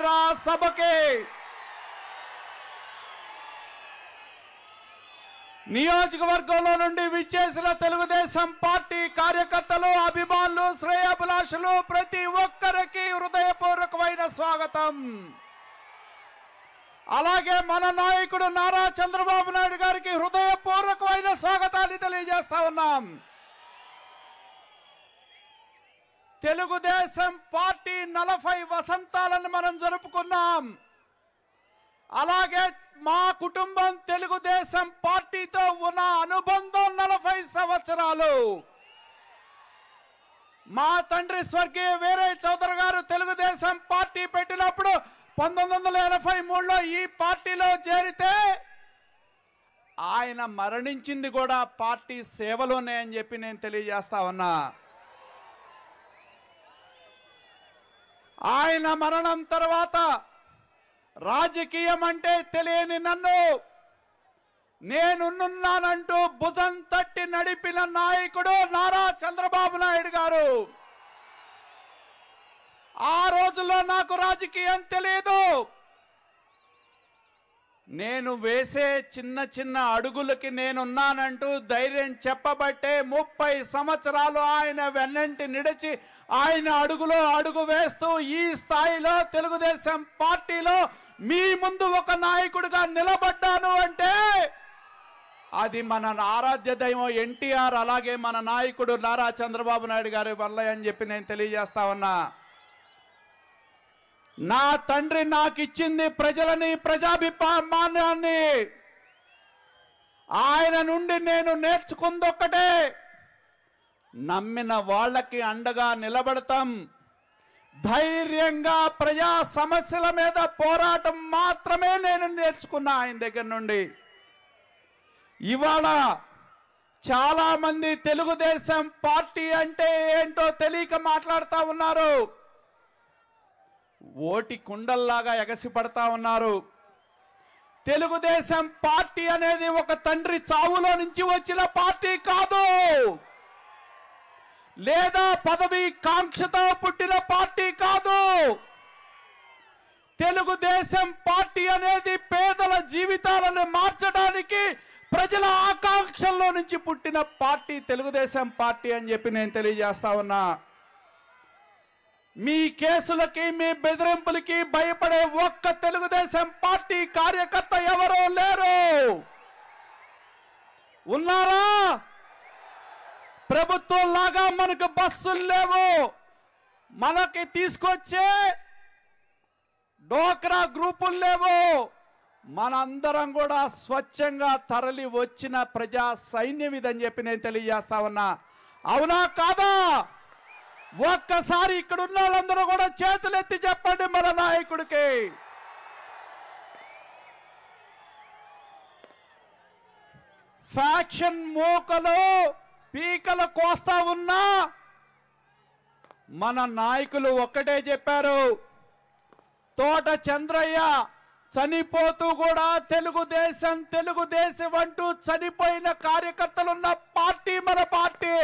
దసరా సభకి నియోజకవర్గంలో నుండి విచ్చేసిన తెలుగుదేశం పార్టీ కార్యకర్తలు, అభిమానులు, శ్రేయోభిలాషులు ప్రతి ఒక్కరికి హృదయపూర్వకమైన స్వాగతం. అలాగే మన నాయకుడు నారా చంద్రబాబు నాయుడు గారికి హృదయపూర్వకమైన స్వాగతాన్ని తెలియజేస్తా ఉన్నాం. తెలుగుదేశం పార్టీ 40 వసంతాలను మనం జరుపుకున్నాం. అలాగే మా కుటుంబం తెలుగుదేశం పార్టీతో ఉన్న అనుబంధం 40 సంవత్సరాలు. మా తండ్రి స్వర్గీయ వీరయ్య చౌదరి గారు తెలుగుదేశం పార్టీ పెట్టినప్పుడు 1983లో ఈ పార్టీలో చేరితే ఆయన మరణించింది కూడా పార్టీ సేవలోనే అని చెప్పి నేను తెలియజేస్తా ఉన్నా. ఆయన మరణం తర్వాత రాజకీయం అంటే తెలియని నన్ను నేనున్నానంటూ భుజం తట్టి నడిపిన నాయకుడు నారా చంద్రబాబు నాయుడు గారు. ఆ రోజుల్లో నాకు రాజకీయం తెలియదు. నేను వేసే చిన్న చిన్న అడుగులకి నేనున్నానంటూ ధైర్యం చెప్పబట్టే 30 సంవత్సరాలు ఆయన వెన్నంటి నిడిచి ఆయన అడుగులో అడుగు వేస్తూ ఈ స్థాయిలో తెలుగుదేశం పార్టీలో మీ ముందు ఒక నాయకుడిగా నిలబడ్డాను అంటే అది మన ఆరాధ్య దైవం ఎన్టీఆర్, అలాగే మన నాయకుడు నారా చంద్రబాబు నాయుడు గారి వల్ల అని చెప్పి నేను తెలియజేస్తా ఉన్నా. నా తండ్రి నాకు ఇచ్చింది ప్రజలని, ప్రజాభిమానాన్ని. ఆయన నుండి నేను నేర్చుకుందొక్కటే, నమ్మిన వాళ్ళకి అండగా నిలబడతాం, ధైర్యంగా ప్రజా సమస్యల మీద పోరాటం మాత్రమే నేను నేర్చుకున్నా ఆయన దగ్గర నుండి. ఇవాళ చాలా మంది తెలుగుదేశం పార్టీ అంటే ఏంటో తెలియక మాట్లాడుతూ ఉన్నారు. ఓటి కుండల్లాగా ఎగసిపడతా ఉన్నారు. తెలుగుదేశం పార్టీ అనేది ఒక తండ్రి చావులో నుంచి వచ్చిన పార్టీ కాదు, లేదా పదవి కాంక్షతో పుట్టిన పార్టీ కాదు. తెలుగుదేశం పార్టీ అనేది పేదల జీవితాలను మార్చడానికి ప్రజల ఆకాంక్షల్లో నుంచి పుట్టిన పార్టీ తెలుగుదేశం పార్టీ అని చెప్పి నేను తెలియజేస్తా ఉన్నా. మీ కేసులకి, మీ బెదిరింపులకి భయపడే ఒక్క తెలుగుదేశం పార్టీ కార్యకర్త ఎవరో లేరు. ఉన్నారా? ప్రభుత్వం లాగా మనకు బస్సులు లేవు, మనకి తీసుకొచ్చే డోక్రా గ్రూపులు లేవు. మనందరం కూడా స్వచ్ఛంగా తరలి వచ్చిన ప్రజా సైన్యం ఇదని చెప్పి నేను తెలియజేస్తా ఉన్నా. అవునా కాదా? ఒక్కసారి ఇక్కడ ఉన్న వాళ్ళందరూ కూడా చేతులెత్తి చెప్పండి మన నాయకుడికి. ఫ్యాక్షన్ మూకలు పీకలు కోస్తా ఉన్నా మన నాయకులు ఒక్కటే చెప్పారు, తోట చంద్రయ్య చనిపోతూ కూడా తెలుగుదేశం అంటూ చనిపోయిన కార్యకర్తలున్న పార్టీ మన పార్టీ.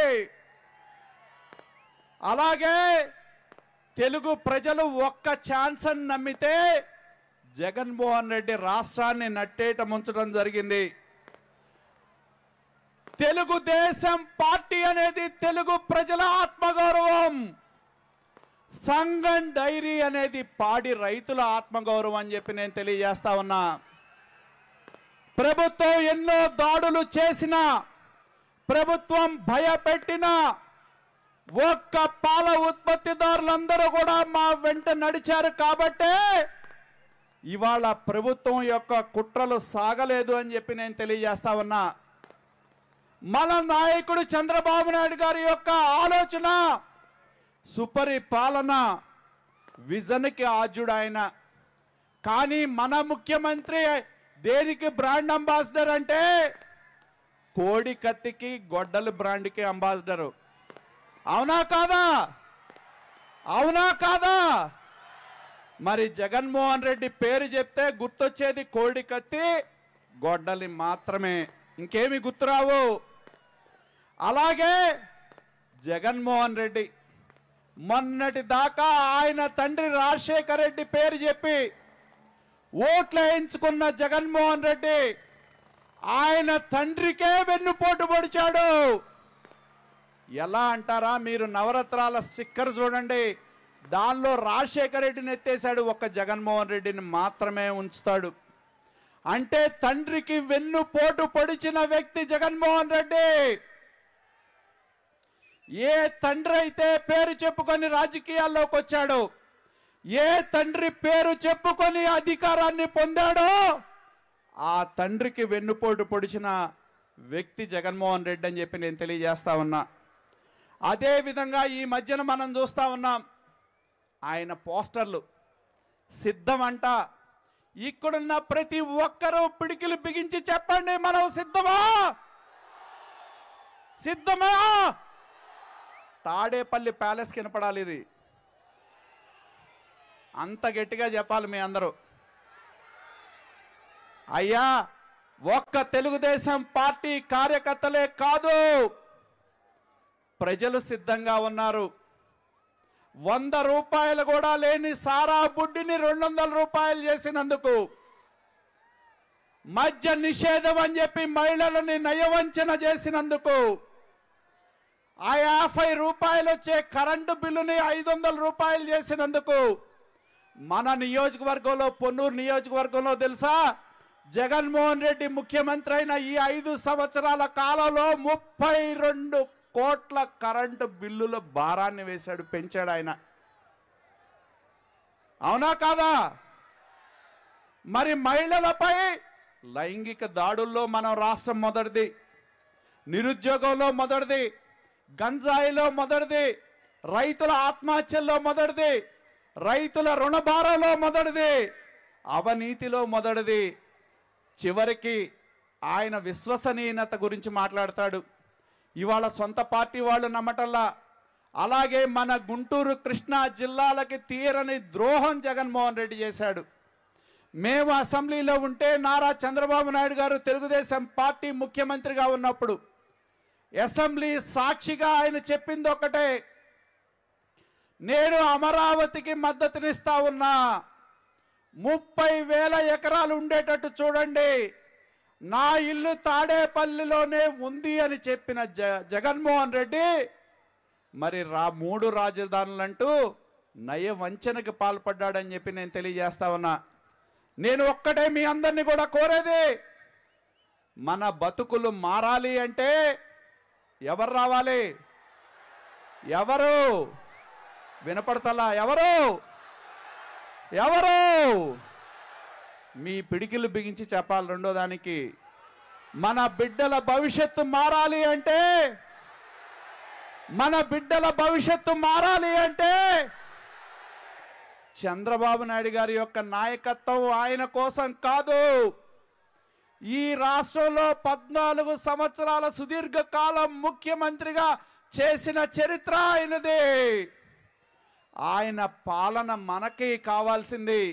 అలాగే తెలుగు ప్రజలు ఒక్క ఛాన్స్ అని నమ్మితే జగన్మోహన్ రెడ్డి రాష్ట్రాన్ని నట్టేట ముంచడం జరిగింది. తెలుగుదేశం పార్టీ అనేది తెలుగు ప్రజల ఆత్మగౌరవం. సంగం డైరీ అనేది పాడి రైతుల ఆత్మగౌరవం అని చెప్పి నేను తెలియజేస్తా ఉన్నా. ప్రభుత్వం ఎన్నో దాడులు చేసిన, ప్రభుత్వం భయపెట్టిన ఒక్క పాల ఉత్పత్తిదారులందరూ కూడా మా వెంట నడిచారు కాబట్టే ఇవాళ ప్రభుత్వం యొక్క కుట్రలు సాగలేదు అని చెప్పి నేను తెలియజేస్తా ఉన్నా. మన నాయకుడు చంద్రబాబు నాయుడు గారి యొక్క ఆలోచన సుపరిపాలన విజన్కి ఆద్యుడు ఆయన. కానీ మన ముఖ్యమంత్రి దేనికి బ్రాండ్ అంబాసిడర్ అంటే కోడి కత్తికి గొడ్డలు బ్రాండ్కి అంబాసిడరు. అవునా కాదా? అవునా కాదా? మరి జగన్మోహన్ రెడ్డి పేరు చెప్తే గుర్తొచ్చేది కోడి కత్తి గొడ్డలి మాత్రమే, ఇంకేమి గుర్తురావు. అలాగే జగన్మోహన్ రెడ్డి మొన్నటి దాకా ఆయన తండ్రి రాజశేఖర రెడ్డి పేరు చెప్పి ఓట్లు వేయించుకున్న జగన్మోహన్ రెడ్డి ఆయన తండ్రికే వెన్నుపోటు పొడిచాడు. ఎలా అంటారా? మీరు నవరత్నాల స్టిక్కర్ చూడండి, దానిలో రాజశేఖర రెడ్డిని ఎత్తేశాడు, ఒక్క జగన్మోహన్ రెడ్డిని మాత్రమే ఉంచుతాడు. అంటే తండ్రికి వెన్నుపోటు పొడిచిన వ్యక్తి జగన్మోహన్ రెడ్డి. ఏ తండ్రి అయితే పేరు చెప్పుకొని రాజకీయాల్లోకి వచ్చాడో, ఏ తండ్రి పేరు చెప్పుకొని అధికారాన్ని పొందాడో, ఆ తండ్రికి వెన్నుపోటు పొడిచిన వ్యక్తి జగన్మోహన్ రెడ్డి అని చెప్పి నేను తెలియజేస్తా ఉన్నా. అదే విధంగా ఈ మధ్యన మనం చూస్తా ఉన్నాం, ఆయన పోస్టర్లు సిద్ధం అంట. ఇక్కడున్న ప్రతి ఒక్కరూ పిడికిలు బిగించి చెప్పండి, మనం సిద్ధమా? సిద్ధమా? తాడేపల్లి ప్యాలెస్ కనపడాలి, ఇది అంత గట్టిగా చెప్పాలి మీ అందరూ. అయ్యా, ఒక్క తెలుగుదేశం పార్టీ కార్యకర్తలే కాదు, ప్రజలు సిద్ధంగా ఉన్నారు. 100 రూపాయలు కూడా లేని సారా బుడ్డిని 200 రూపాయలు చేసినందుకు, మద్య నిషేధం అని చెప్పి మహిళలని నయవంచన చేసినందుకు, ఆ 50 రూపాయలు వచ్చే కరెంటు బిల్లుని 500 రూపాయలు చేసినందుకు, మన నియోజకవర్గంలో పొన్నూరు నియోజకవర్గంలో తెలుసా, జగన్మోహన్ రెడ్డి ముఖ్యమంత్రి అయిన ఈ 5 సంవత్సరాల కాలంలో 32 కోట్ల కరెంటు బిల్లుల భారాన్ని వేశాడు, పెంచాడు ఆయన. అవునా కాదా? మరి మహిళలపై లైంగిక దాడుల్లో మనం రాష్ట్రం మొదటిది, నిరుద్యోగంలో మొదటిది, గంజాయిలో మొదటిది, రైతుల ఆత్మహత్యల్లో మొదటిది, రైతుల రుణభారంలో మొదటిది, అవినీతిలో మొదటిది. చివరికి ఆయన విశ్వసనీయత గురించి మాట్లాడతాడు. ఇవాళ సొంత పార్టీ వాళ్ళు నమ్మటల్లా. అలాగే మన గుంటూరు కృష్ణా జిల్లాలకి తీరని ద్రోహం జగన్మోహన్ రెడ్డి చేశాడు. మేము అసెంబ్లీలో ఉంటే నారా చంద్రబాబు నాయుడు గారు తెలుగుదేశం పార్టీ ముఖ్యమంత్రిగా ఉన్నప్పుడు అసెంబ్లీ సాక్షిగా ఆయన చెప్పింది ఒకటే, నేను అమరావతికి మద్దతునిస్తా ఉన్నా, 30,000 ఎకరాలు ఉండేటట్టు చూడండి, నా ఇల్లు తాడేపల్లిలోనే ఉంది అని చెప్పిన జగన్మోహన్ రెడ్డి మరి 3 రాజధానులంటూ నయవంచనకు పాల్పడ్డాడని చెప్పి నేను తెలియజేస్తా ఉన్నా. నేను ఒక్కటే మీ అందరినీ కూడా కోరేది, మన బతుకులు మారాలి అంటే ఎవరు రావాలి? ఎవరు? వినపడతలా? ఎవరు? ఎవరు? మీ పిడికిలు బిగించి చెప్పాలి. రెండో దానికి, మన బిడ్డల భవిష్యత్తు మారాలి అంటే, మన బిడ్డల భవిష్యత్తు మారాలి అంటే చంద్రబాబు నాయుడు గారి యొక్క నాయకత్వం ఆయన కోసం కాదు. ఈ రాష్ట్రంలో 14 సంవత్సరాల సుదీర్ఘకాలం ముఖ్యమంత్రిగా చేసిన చరిత్ర ఆయనదే. ఆయన పాలన మనకి కావాల్సింది.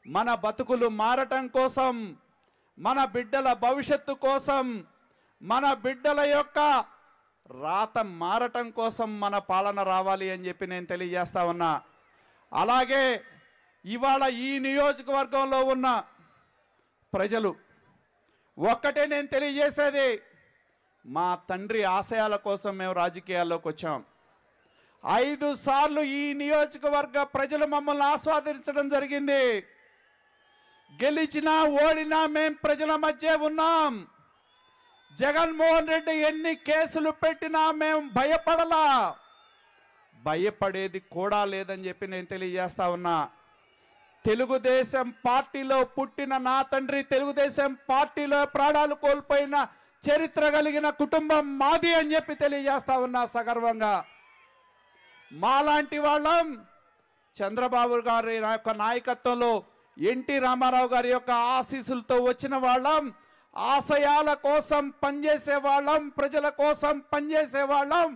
మన బతుకులు మారటం కోసం, మన బిడ్డల భవిష్యత్తు కోసం, మన బిడ్డల యొక్క రాత మారటం కోసం మన పాలన రావాలి అని చెప్పి నేను తెలియజేస్తా ఉన్నా. అలాగే ఇవాళ ఈ నియోజకవర్గంలో ఉన్న ప్రజలు ఒక్కటే నేను తెలియజేసేది, మా తండ్రి ఆశయాల కోసం మేము రాజకీయాల్లోకి వచ్చాం. 5 సార్లు ఈ నియోజకవర్గ ప్రజలు మమ్మల్ని ఆస్వాదించడం జరిగింది. గెలిచినా ఓడినా మేం ప్రజల మధ్య ఉన్నాం. జగన్మోహన్ రెడ్డి ఎన్ని కేసులు పెట్టినా మేము భయపడలా, భయపడేది కూడా లేదని చెప్పి నేను తెలియజేస్తా ఉన్నా. తెలుగుదేశం పార్టీలో పుట్టిన నా తండ్రి తెలుగుదేశం పార్టీలో ప్రాణాలు కోల్పోయిన చరిత్ర కలిగిన కుటుంబం మాది అని చెప్పి తెలియజేస్తా ఉన్నా సగర్వంగా. మాలాంటి వాళ్ళం చంద్రబాబు గారి యొక్క నాయకత్వంలో, ఎన్టీ రామారావు గారి యొక్క ఆశీస్సులతో వచ్చిన వాళ్ళం, ఆశయాల కోసం పనిచేసే వాళ్ళం, ప్రజల కోసం పనిచేసే వాళ్ళం.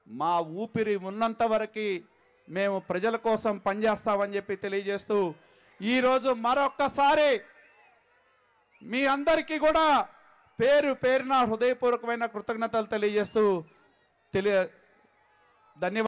మా ఊపిరి ఉన్నంత వరకు మేము ప్రజల కోసం పనిచేస్తామని చెప్పి తెలియజేస్తూ, ఈరోజు మరొక్కసారి మీ అందరికీ కూడా పేరు పేరున హృదయపూర్వకమైన కృతజ్ఞతలు తెలియజేస్తూ ధన్యవాదాలు.